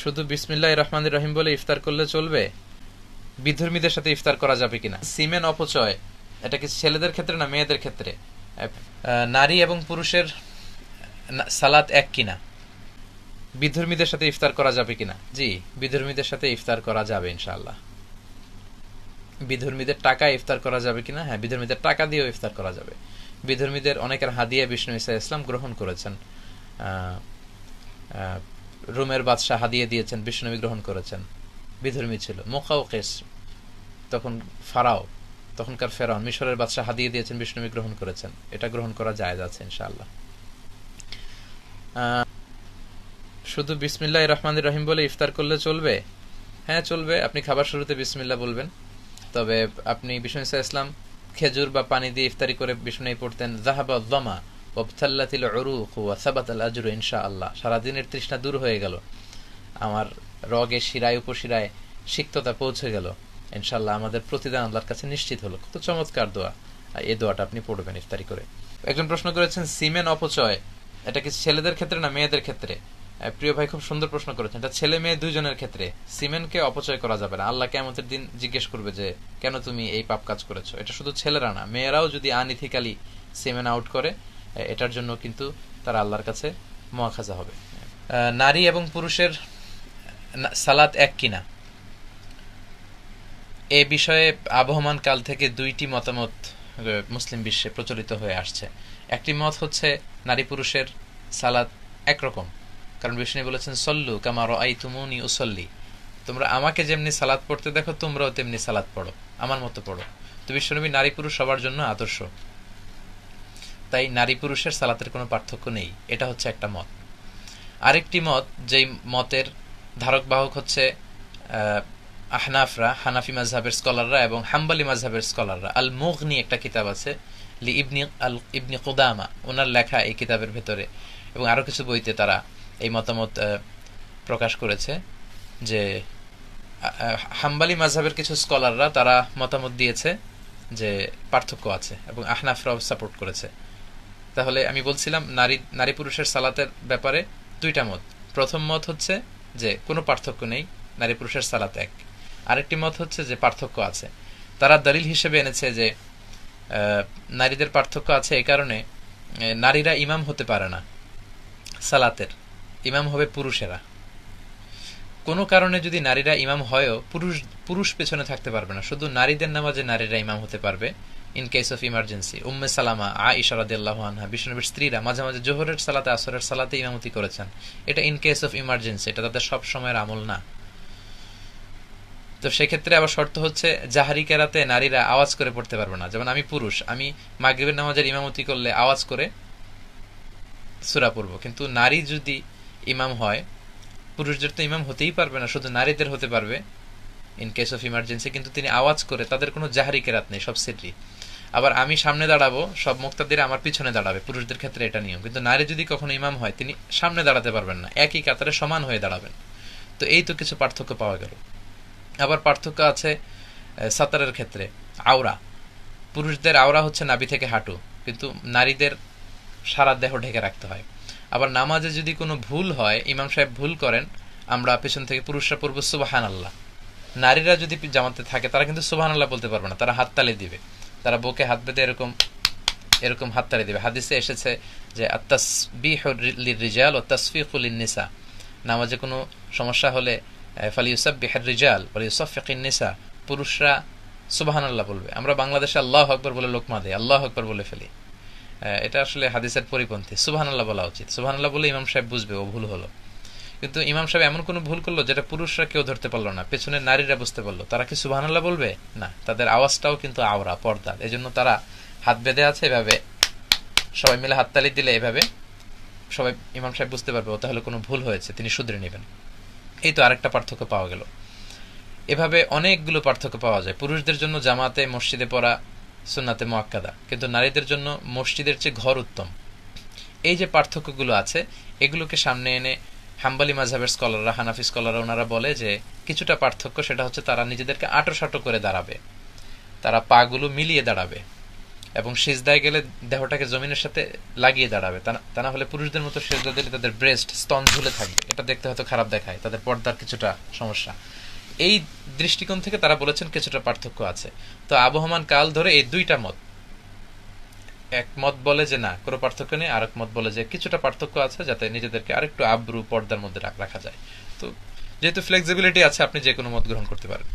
শুধু বিসমিল্লাহির রহমানির রহিম বলে ইফতার করলে চলবে? বিধর্মীদের সাথে ইফতার করা যাবে কিনা? সিমেন অপচয় এটা কি ছেলেদের ক্ষেত্রে না মেয়েদের ক্ষেত্রে? নারী এবং পুরুষের সালাত এক কিনা? বিধর্মীদের সাথে ইফতার করা যাবে কিনা? জি, বিধর্মীদের সাথে ইফতার করা যাবে ইনশাআল্লাহ। বিধর্মীদের টাকা ইফতার করা যাবে কিনা? হ্যাঁ, বিধর্মীদের টাকা দিয়েও ইফতার করা যাবে। বিধর্মীদের অনেকের হাদিয়া বিষ্ণু ঈসা ইসলাম গ্রহণ করেছেন। রোমের বাদশাহ হাদিয়া দিয়েছেন, বিষ্ণুনবী গ্রহণ করেছেন। বিধর্মী ছিল মুকাওকিস, তখন ফারাও, তখনকার ফেরাউন, মিশরের বাদশাহ হাদিয়া দিয়েছেন, বিষ্ণুনবী গ্রহণ করেছেন। এটা গ্রহণ করা জায়েজ আছে ইনশাআল্লাহ। শুধু বিসমিল্লাহির রহমানির রহিম বলে ইফতার করলে চলবে? হ্যাঁ, চলবে। আপনি খাবার শুরুতে বিসমিল্লাহ বলবেন। তবে আপনি বিষ্ণু ঈসা ইসলাম খেজুর বা পানি দিয়ে ইফতারি করে বিষ্ণু পড়তেন, যাহাবা যামা ওয়াবতাল্লাতিল উরুক ওয়া সাবাতাল আজরু ইনশাআল্লাহ। সারাদিনের তৃষ্ণা দূর হয়ে গেল, আমার রগে শিরায় উপশিরায় সিক্ততা পৌঁছে গেল, ইনশাআল্লাহ আমাদের প্রতিদান আল্লাহর কাছে নিশ্চিত হলো। কত চমৎকার দোয়া! এই দোয়াটা আপনি পড়বেন ইফতারি করে। একজন প্রশ্ন করেছেন সিমেন অপচয় এটা কি ছেলেদের ক্ষেত্রে না মেয়েদের ক্ষেত্রে? প্রিয় ভাই, খুব সুন্দর প্রশ্ন করেছেন। এটা ছেলে মেয়ে দুইজনের ক্ষেত্রে। সিমেনকে অপচয় করা যাবে না। আল্লাহ কিয়ামতের দিন জিজ্ঞেস করবে যে কেন তুমি এই পাপ কাজ করেছো। এটা শুধু ছেলেরা না, মেয়েরাও যদি আনইথিক্যালি সিমেন আউট করে, এটার জন্য কিন্তু তারা আল্লাহর কাছে মুআখাযা হবে। নারী এবং পুরুষের সালাত এক কিনা, এ বিষয়ে আবহমান কাল থেকে দুইটি মতামত মুসলিম বিশ্বে প্রচলিত হয়ে আসছে। একটি মত হচ্ছে নারী পুরুষের সালাত একরকম, কারণ বিষ্ণু বলেছেন সল্লু কামা রাআইতুমুনি উসাল্লি, তোমরা আমাকে যেমনি সালাত পড়তে দেখো তোমরাও তেমনি সালাত পড়ো, আমার মতো পড়ো। তো বিশ্বনবী নারী পুরুষ সবার জন্য আদর্শ, তাই নারী পুরুষের সালাতের কোনো পার্থক্য নেই। এটা হচ্ছে একটা মত। আরেকটি মত, যেই মতের ধারক বাহক হচ্ছে আহনাফরা, হানাফি মাযহাবের স্কলাররা এবং হাম্বলি মাযহাবের স্কলাররা। আল মুগনি একটা কিতাব আছে লি ইবনি কুদামা, ওনার লেখা এই কিতাবের ভেতরে এবং আরো কিছু বইতে তারা এই মতামত প্রকাশ করেছে যে হাম্বলি মাযহাবের কিছু স্কলাররা তারা মতামত দিয়েছে যে পার্থক্য আছে এবং আহনাফরাও সাপোর্ট করেছে। তাহলে আমি বলছিলাম নারী পুরুষের সালাতের ব্যাপারে দুইটা মত। প্রথম মত হচ্ছে যে কোনো পার্থক্য নেই, নারী পুরুষের সালাত এক। আরেকটি মত হচ্ছে যে পার্থক্য আছে। তারা দলিল হিসেবে এনেছে যে নারীদের পার্থক্য আছে এই কারণে নারীরা ইমাম হতে পারে না, সালাতের ইমাম হবে পুরুষেরা। কোনো কারণে যদি নারীরা ইমাম হয়ও পুরুষ পেছনে থাকতে পারবে না, শুধু নারীদের নামাজে নারীরা ইমাম হতে পারবে in case of emergency. Umm Salama, Aisha রাদিয়াল্লাহু আনহা, বিশ্বনবীর স্ত্রীরা মাঝে মাঝে জোহরের সালাতে আসরের সালাতে ইমামতি করেছেন। এটা ইন কেস অফ ইমার্জেন্সি, এটা তাদের সব সময়ের আমল না। তো সেক্ষেত্রে আবার শর্ত হচ্ছে জাহারি কেরাতে নারীরা আওয়াজ করে পড়তে পারবে না। যেমন আমি পুরুষ, আমি মাগরিবের নামাজের ইমামতি করলে আওয়াজ করে সূরা পড়ব, কিন্তু নারী যদি ইমাম হয়, পুরুষদের তো ইমাম হতেই পারবে না, শুধু নারীদের হতে পারবে ইন কেস অফ ইমার্জেন্সি, কিন্তু তিনি আওয়াজ করে, তাদের কোনো জাহারি কেরাত নেই, সব সিররি। আবার আমি সামনে দাঁড়াবো, সব মুক্তাদিরা আমার পিছনে দাঁড়াবে, পুরুষদের ক্ষেত্রে এটা নিয়ম। কিন্তু নারী যদি কখনো ইমাম হয়, তিনি সামনে দাঁড়াতে পারবেন না, একই কাতারে সমান হয়ে দাঁড়াবেন। তো এই তো কিছু পার্থক্য পাওয়া গেল। আবার পার্থক্য আছে সাতারের ক্ষেত্রে। আওরা, পুরুষদের আওরা হচ্ছে নাভি থেকে হাঁটু, কিন্তু নারীদের সারা দেহ ঢেকে রাখতে হয়। আবার নামাজে যদি কোনো ভুল হয়, ইমাম সাহেব ভুল করেন, আমরা পেছন থেকে পুরুষরা পড়বো সুবহানাল্লাহ। নারীরা যদি জামাতে থাকে তারা কিন্তু সুবহানাল্লাহ বলতে পারবে না, তারা হাততালি দিবে, তারা বুকে হাত বেঁধে এরকম এরকম হাততালি দিবে। হাদিসে এসেছে যে আত-তাসবিহু লির-রিজাল ওয়া তাসফিকু লিন-নিসা, নামাজে কোনো সমস্যা হলে ফালিউসাব্বিহুর রিজাল ওয়া লিউসাফফিকুন নিসা, পুরুষরা সুবহানাল্লাহ বলবে। আমরা বাংলাদেশে আল্লাহু আকবার বলে লোকমা দেই, আল্লাহু আকবার বলে ফেলি। এটা আসলে হাদিসের পরিপন্থী। সুবহানাল্লাহ বলা উচিত। সুবহানাল্লাহ বলে ইমাম সাহেব বুঝবে ও ভুল হলো। কিন্তু ইমাম সাহেব এমন কোনো ভুল করলো যেটা পুরুষরা কেউ ধরতে পারলো না, পেছনের নারীরা বুঝতে পারলো, তারা কি সুবহানাল্লাহ বলবে? না, তাদের আওয়াজটাও কিন্তু আওরা, পর্দা। এজন্য তারা হাত বেঁধে আছে, এভাবে সবাই মিলে হাততালি দিলে এভাবে সবাই ইমাম সাহেব বুঝতে পারবে ও তাহলে কোনো ভুল হয়েছে, তিনি শুধরে নেবেন। এই তো আরেকটা পার্থক্য পাওয়া গেল। এভাবে অনেকগুলো পার্থক্য পাওয়া যায়। পুরুষদের জন্য জামাতে মসজিদে পড়া সুন্নাতে মুআক্কাদা, কিন্তু নারীদের জন্য মসজিদের চেয়ে ঘর উত্তম। এই যে পার্থক্যগুলো আছে, এগুলোকে সামনে এনে হাম্বলি মাযহাবের স্কলাররা, হানাফি স্কলাররা, ওনারা বলে যে কিছুটা পার্থক্য, সেটা হচ্ছে তারা নিজেদেরকে আঁটো সাঁটো করে দাঁড়াবে, তারা পাগুলো মিলিয়ে দাঁড়াবে, এবং সিজদায় গেলে দেহটাকে জমিনের সাথে লাগিয়ে দাঁড়াবে, তা না হলে পুরুষদের মতো সিজদা দিলে তাদের ব্রেস্ট স্তন ঝুলে থাকবে, এটা দেখতে হয়তো খারাপ দেখায়, তাদের পর্দার কিছুটা সমস্যা। এই দৃষ্টিকোণ থেকে তারা বলেছেন কিছুটা পার্থক্য আছে। তো আবহমান কাল ধরে এই দুইটা মত, এক মত বলে যে না কোনো পার্থক্য নেই, আর এক মত বলে যে কিছুটা পার্থক্য আছে, যাতে নিজেদেরকে আরেকটু আব্রু পর্দার মধ্যে রাখা যায়। তো যেহেতু ফ্লেক্সিবিলিটি আছে, আপনি যে কোনো মত গ্রহণ করতে পারেন।